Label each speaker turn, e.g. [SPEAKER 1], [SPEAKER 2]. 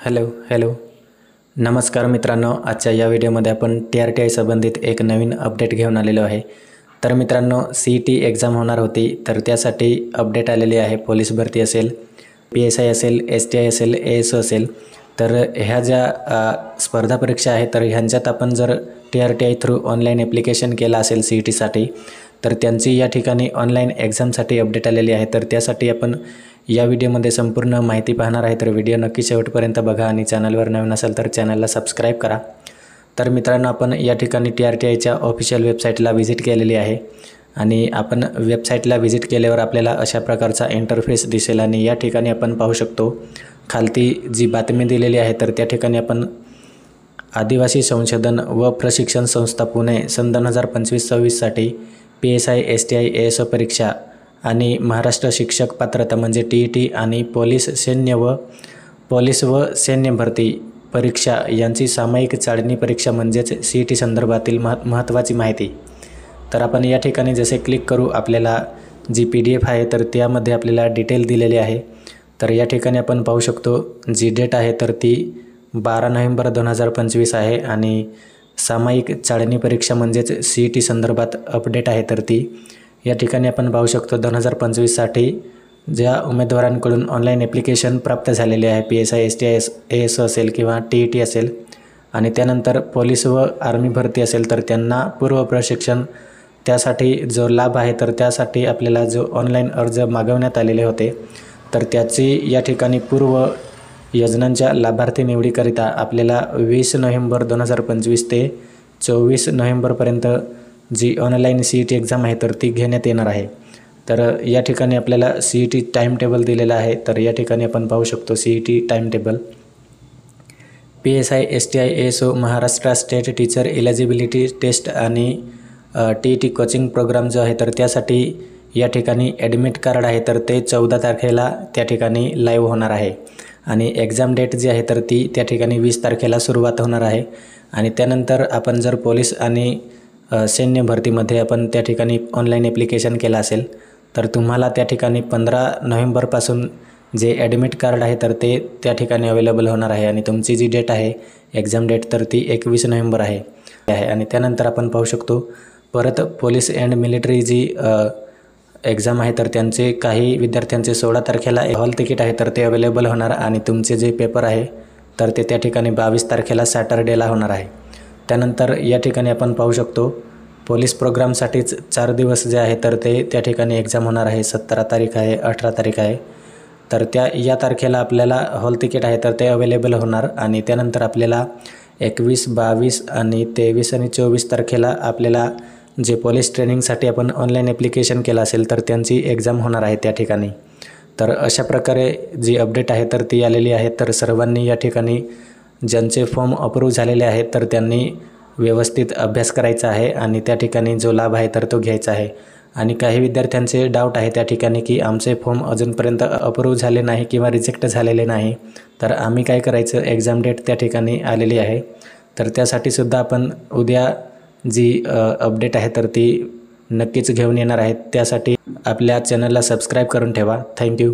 [SPEAKER 1] Hello नमस्कार मित्रांनो, आजच्या या व्हिडिओमध्ये आपण TRTI संबंधित एक नवीन अपडेट घेऊन आलेलो आहे। तर मित्रांनो, CET एक्झाम होणार होती, तर त्यासाठी अपडेट आलेली आहे। पोलीस भरती असेल, PSI असेल, STI असेल, ASO असेल, तर ह्या ज्या स्पर्धा परीक्षा आहेत, तर ह्यांच्यात आपण जर TRTI थ्रू ऑनलाईन ॲप्लिकेशन केला असेल CETसाठी, तर त्यांची या ठिकाणी ऑनलाईन एक्झामसाठी अपडेट आलेली आहे। तर त्यासाठी आपण या व्हिडिओमध्ये संपूर्ण माहिती पाहणार आहे। तर व्हिडिओ नक्की शेवटपर्यंत बघा आणि चॅनलवर नवीन असाल तर चॅनलला सबस्क्राईब करा। तर मित्रांनो, आपण या ठिकाणी TRTIच्या ऑफिशियल वेबसाईटला व्हिजिट केलेली आहे आणि आपण वेबसाईटला व्हिजिट केल्यावर आपल्याला अशा प्रकारचा इंटरफेस दिसेल आणि या ठिकाणी आपण पाहू शकतो खालती जी बातमी दिलेली आहे, तर त्या ठिकाणी आपण आदिवासी संशोधन व प्रशिक्षण संस्था पुणे सन 2025-26साठी PSI, STI, ASO परीक्षा आणि महाराष्ट्र शिक्षक पात्रता म्हणजे TET आणि पोलीस व सैन्य भरती परीक्षा यांची सामायिक चाळणी परीक्षा म्हणजेच CET संदर्भातील महत्त्वाची माहिती। तर आपण या ठिकाणी जसे क्लिक करू, आपल्याला जी PDF आहे तर त्यामध्ये आपल्याला डिटेल दिलेली आहे। तर या ठिकाणी आपण पाहू शकतो जी डेट आहे तर ती 12 नोव्हेंबर 2025 आहे आणि सामायिक चाळणी परीक्षा म्हणजेच CET संदर्भात अपडेट आहे। तर ती या ठिकाणी आपण पाहू शकतो 2025साठी ज्या उमेदवारांकडून ऑनलाईन ॲप्लिकेशन प्राप्त झालेले आहे, PSI, STI, ASO असेल किंवा TET असेल आणि त्यानंतर पोलीस व आर्मी भरती असेल, तर त्यांना पूर्व प्रशिक्षण त्यासाठी जो लाभ आहे, तर त्यासाठी आपल्याला जो ऑनलाईन अर्ज मागवण्यात आलेले होते, तर त्याची या ठिकाणी पूर्व योजनांच्या लाभार्थी निवडीकरिता आपल्याला 20 नोव्हेंबर 2025 ते 24 नोव्हेंबरपर्यंत जी ऑनलाईन CET एक्झाम आहे तर ती घेण्यात येणार आहे। तर या ठिकाणी आपल्याला CET टाईम टेबल दिलेला आहे। तर या ठिकाणी आपण पाहू शकतो CET time table. PSI, STI, ASO Maharashtra state teacher eligibility test आणि TET कोचिंग प्रोग्राम जो आहे, तर त्यासाठी या ठिकाणी ॲडमिट कार्ड आहे तर ते 14 तारखेला त्या ठिकाणी लाईव्ह होणार आहे आणि एक्झाम डेट जी आहे तर ती त्या ठिकाणी 20 तारखेला सुरुवात होणार आहे। आणि त्यानंतर आपण जर पोलीस आणि सैन्य भरतीमध्ये आपण त्या ठिकाणी ऑनलाईन ॲप्लिकेशन केलं असेल, तर तुम्हाला त्या ठिकाणी 15 नोव्हेंबरपासून जे ॲडमिट कार्ड आहे तर ते त्या ठिकाणी अवेलेबल होणार आहे आणि तुमची जी डेट आहे एक्झाम डेट तर ती 21 नोव्हेंबर आहे। आणि त्यानंतर आपण पाहू शकतो परत पोलीस अँड मिलिटरी जी एक्झाम आहे तर त्यांचे काही विद्यार्थ्यांचे 16 तारखेला हॉल तिकीट आहे तर ते अवेलेबल होणार आणि तुमचे जे पेपर आहे तर ते त्या ठिकाणी 22 तारखेला सॅटर्डेला होणार आहे। त्यानंतर या ठिकाणी आपण पाहू शकतो पोलीस प्रोग्रामसाठीच 4 दिवस जे आहे तर ते त्या ठिकाणी एक्झाम होणार आहे। 17 तारीख आहे, 18 तारीख आहे, तर या तारखेला आपल्याला हॉल तिकीट आहे तर ते अवेलेबल होणार आणि त्यानंतर आपल्याला 21, 22 आणि 23 आणि 24 तारखेला आपल्याला जे पोलीस ट्रेनिंगसाठी आपण ऑनलाईन ॲप्लिकेशन केलं असेल तर त्यांची एक्झाम होणार आहे त्या ठिकाणी। तर अशा प्रकारे जी अपडेट आहे तर ती आलेली आहे। तर सर्वांनी या ठिकाणी ज्यांचे फॉर्म अप्रूव्ह झालेले आहेत तर त्यांनी व्यवस्थित अभ्यास करायचा आहे आणि त्या ठिकाणी जो लाभ आहे तर तो घ्यायचा आहे। आणि काही विद्यार्थ्यांचे डाऊट आहे त्या ठिकाणी की आमचे फॉर्म अजूनपर्यंत अप्रूव्ह झाले नाही किंवा रिजेक्ट झालेले नाही, तर आम्ही काय करायचं, एक्झाम डेट त्या ठिकाणी आलेली आहे तर त्यासाठी सुद्धा आपण उद्या जी अपडेट आहे तर ती नक्कीच घेऊन येणार आहेत। त्यासाठी आपल्या चॅनलला सबस्क्राईब करून ठेवा। थँक्यू।